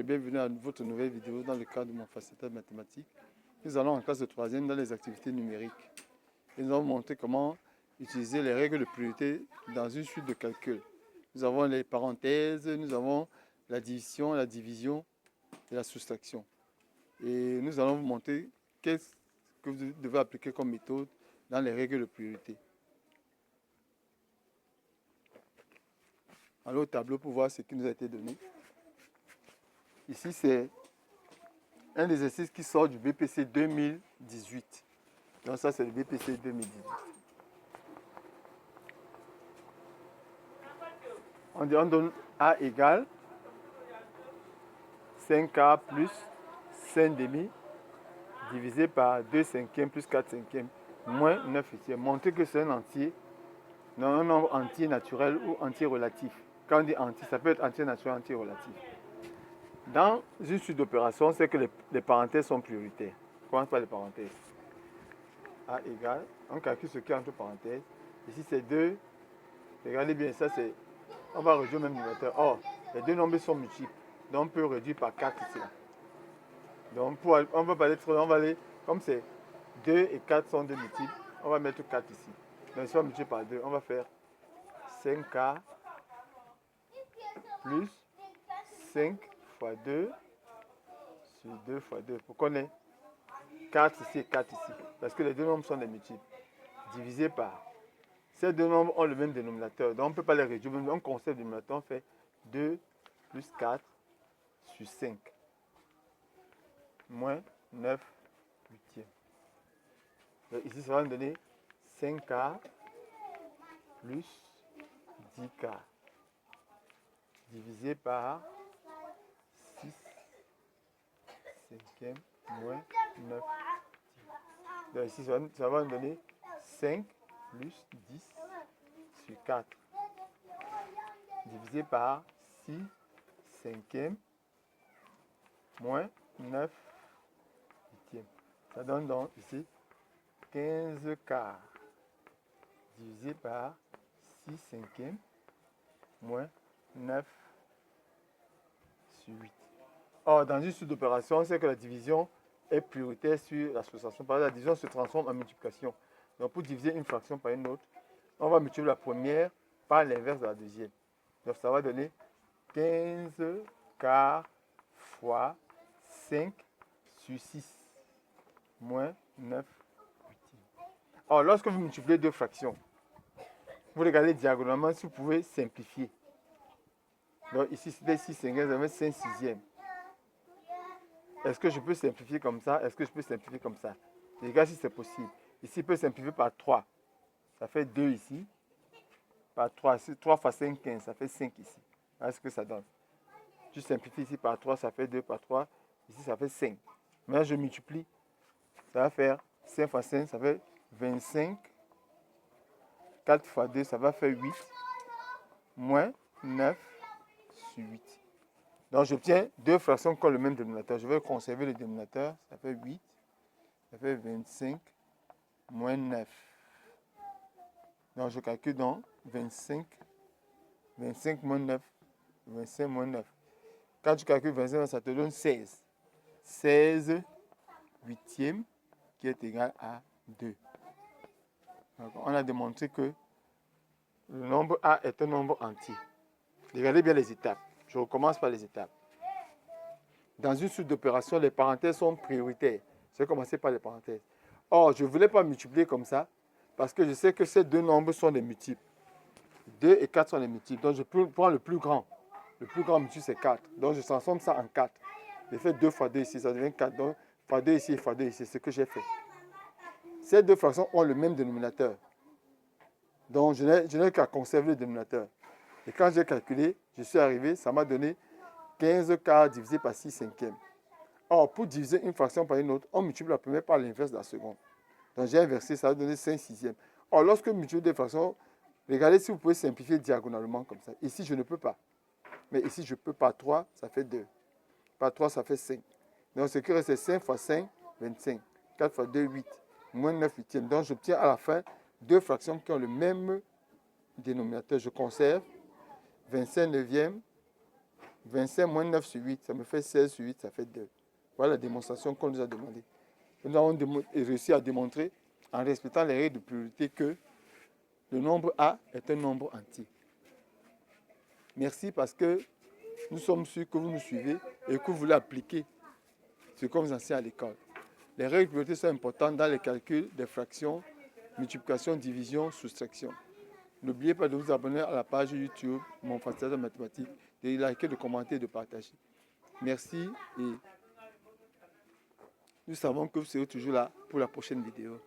bienvenue à votre nouvelle vidéo dans le cadre de mon facilitateur mathématique. Nous allons en classe de 3e dans les activités numériques. Et nous allons montrer comment utiliser les règles de priorité dans une suite de calculs. Nous avons les parenthèses, nous avons la division, la division et la soustraction. Et nous allons vous montrer qu'est-ce que vous devez appliquer comme méthode dans les règles de priorité. Allons au tableau pour voir ce qui nous a été donné. Ici, c'est un exercice qui sort du BPC 2018. Donc ça, c'est le BPC 2018. On donne A égale 5A plus 5 demi divisé par 2 cinquièmes plus 4 cinquièmes moins 9 huitièmes. Montrer que c'est un entier, non, un nombre entier naturel ou entier relatif. Quand on dit entier, ça peut être entier naturel, entier relatif. Dans une suite d'opérations, c'est que les parenthèses sont prioritaires. On commence par les parenthèses. A égale, on calcule ce qui est entre parenthèses. Ici, c'est 2. Regardez bien, ça c'est... On va réduire le même numérateur. Or, les deux nombres sont multiples. Donc, on peut réduire par 4 ici. Donc, on va pas être... On va aller... Comme c'est 2 et 4 sont deux multiples, on va mettre 4 ici. Donc, si on multiplie par 2, on va faire 5K plus 5 fois 2 sur 2 fois 2. Pour qu'on ait 4 ici et 4 ici. Parce que les deux nombres sont des multiples. Divisé par. Ces deux nombres ont le même dénominateur. Donc on ne peut pas les réduire. On conserve le dénominateur. On fait 2 plus 4 sur 5. Moins 9 huitièmes. Donc ici, ça va nous donner 5K plus 10K. Divisé par 6 cinquièmes moins 9. Donc ici, ça va nous donner 5 plus 10 sur 4. Divisé par 6 cinquièmes moins 9 huitièmes. Ça donne donc ici 15 quarts. Divisé par 6 cinquièmes moins 9 sur 8. Or, dans une suite d'opérations, c'est que la division est prioritaire sur la soustraction. Par exemple, la division se transforme en multiplication. Donc, pour diviser une fraction par une autre, on va multiplier la première par l'inverse de la deuxième. Donc, ça va donner 15 quarts fois 5 sur 6 moins 9 huitièmes. Or, lorsque vous multipliez deux fractions, vous regardez diagonalement si vous pouvez simplifier. Donc, ici, c'était 6 cinquièmes, vous avez 5 sixièmes. Est-ce que je peux simplifier comme ça? Est-ce que je peux simplifier comme ça? Regarde si c'est possible. Ici, il peut simplifier par 3. Ça fait 2 ici. Par 3. 3 fois 5, 15. Ça fait 5 ici. Voilà ce que ça donne. Je simplifie ici par 3. Ça fait 2 par 3. Ici, ça fait 5. Maintenant, je multiplie. Ça va faire 5 fois 5. Ça fait 25. 4 fois 2. Ça va faire 8. Moins 9 sur 8. Donc, j'obtiens deux fractions qui ont le même dénominateur. Je vais conserver le dénominateur. Ça fait 8. Ça fait 25 moins 9. Donc, je calcule donc 25. 25 moins 9. 25 moins 9. Quand tu calcules 25, ça te donne 16. 16 huitièmes qui est égal à 2. Donc, on a démontré que le nombre A est un nombre entier. Regardez bien les étapes. Je recommence par les étapes. Dans une suite d'opérations, les parenthèses sont prioritaires. Je vais commencer par les parenthèses. Or, je ne voulais pas multiplier comme ça parce que je sais que ces deux nombres sont des multiples. 2 et 4 sont des multiples. Donc, je prends le plus grand. Le plus grand multiple, c'est 4. Donc, je transforme ça en 4. Je fais 2 fois 2 ici, ça devient 4. Donc, fois 2 ici et fois 2 ici, c'est ce que j'ai fait. Ces deux fractions ont le même dénominateur. Donc, je n'ai qu'à conserver le dénominateur. Et quand j'ai calculé, je suis arrivé, ça m'a donné 15 quarts divisé par 6 cinquièmes. Or, pour diviser une fraction par une autre, on multiplie la première par l'inverse de la seconde. Donc, j'ai inversé, ça va donner 5 sixièmes. Or, lorsque vous multipliez des fractions, regardez si vous pouvez simplifier diagonalement comme ça. Ici, je ne peux pas. Mais ici, je peux par 3, ça fait 2. Par 3, ça fait 5. Donc, ce qui reste, c'est 5 fois 5, 25. 4 fois 2, 8. Moins 9 huitièmes. Donc, j'obtiens à la fin deux fractions qui ont le même dénominateur. Je conserve 25 neuvièmes 25 moins 9 sur 8, ça me fait 16 sur 8, ça fait 2. Voilà la démonstration qu'on nous a demandé. Nous avons réussi à démontrer, en respectant les règles de priorité, que le nombre A est un nombre entier. Merci parce que nous sommes sûrs que vous nous suivez et que vous voulez appliquer ce qu'on vous enseigne à l'école. Les règles de priorité sont importantes dans les calculs des fractions, multiplication, division, soustraction. N'oubliez pas de vous abonner à la page YouTube, mon facilitateur mathématique, de liker, de commenter et de partager. Merci et nous savons que vous serez toujours là pour la prochaine vidéo.